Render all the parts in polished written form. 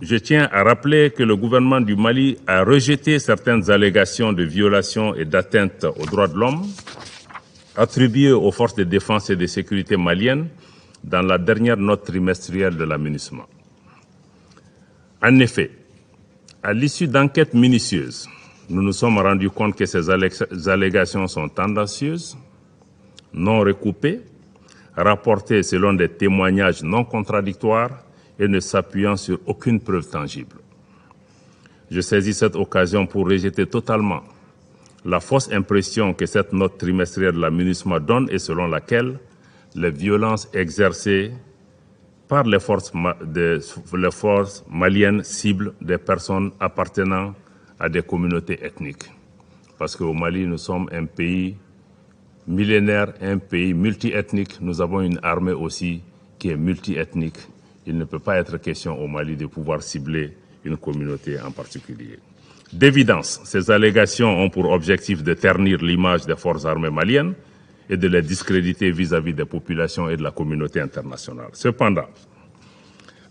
je tiens à rappeler que le gouvernement du Mali a rejeté certaines allégations de violation et d'atteinte aux droits de l'homme attribuées aux forces de défense et de sécurité maliennes dans la dernière note trimestrielle de la MINUSMA. En effet, à l'issue d'enquêtes minutieuses, nous nous sommes rendus compte que ces allégations sont tendancieuses, non recoupées, rapportées selon des témoignages non contradictoires et ne s'appuyant sur aucune preuve tangible. Je saisis cette occasion pour rejeter totalement la fausse impression que cette note trimestrielle de la MINUSMA donne et selon laquelle les violences exercées par les forces maliennes ciblent des personnes appartenant à des communautés ethniques. Parce qu'au Mali, nous sommes un pays millénaire, un pays multiethnique. Nous avons une armée aussi qui est multiethnique. Il ne peut pas être question au Mali de pouvoir cibler une communauté en particulier. D'évidence, ces allégations ont pour objectif de ternir l'image des forces armées maliennes et de les discréditer vis-à-vis des populations et de la communauté internationale. Cependant,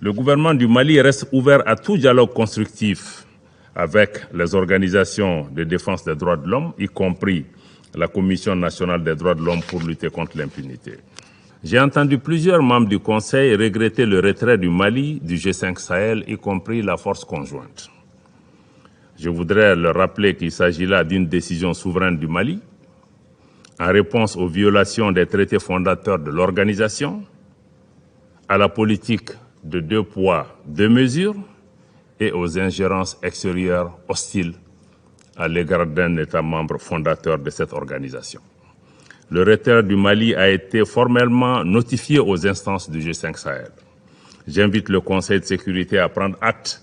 le gouvernement du Mali reste ouvert à tout dialogue constructif avec les organisations de défense des droits de l'homme, y compris la Commission nationale des droits de l'homme pour lutter contre l'impunité. J'ai entendu plusieurs membres du Conseil regretter le retrait du Mali du G5 Sahel, y compris la force conjointe. Je voudrais leur rappeler qu'il s'agit là d'une décision souveraine du Mali, en réponse aux violations des traités fondateurs de l'organisation, à la politique de 2 poids, 2 mesures et aux ingérences extérieures hostiles à l'égard d'un État membre fondateur de cette organisation. Le retrait du Mali a été formellement notifié aux instances du G5 Sahel. J'invite le Conseil de sécurité à prendre acte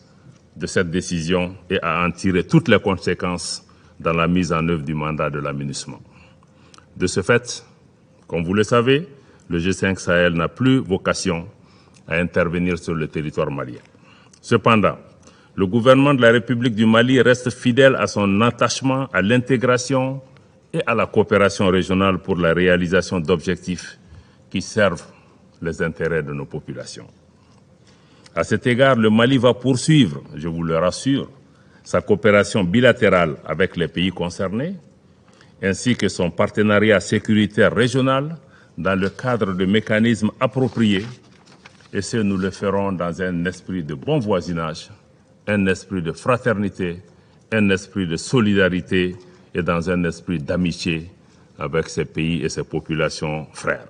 de cette décision et à en tirer toutes les conséquences dans la mise en œuvre du mandat de la MINUSMA. De ce fait, comme vous le savez, le G5 Sahel n'a plus vocation à intervenir sur le territoire malien. Cependant, le gouvernement de la République du Mali reste fidèle à son attachement à l'intégration et à la coopération régionale pour la réalisation d'objectifs qui servent les intérêts de nos populations. À cet égard, le Mali va poursuivre, je vous le rassure, sa coopération bilatérale avec les pays concernés, ainsi que son partenariat sécuritaire régional dans le cadre de mécanismes appropriés, et ce, nous le ferons dans un esprit de bon voisinage, un esprit de fraternité, un esprit de solidarité et dans un esprit d'amitié avec ces pays et ces populations frères.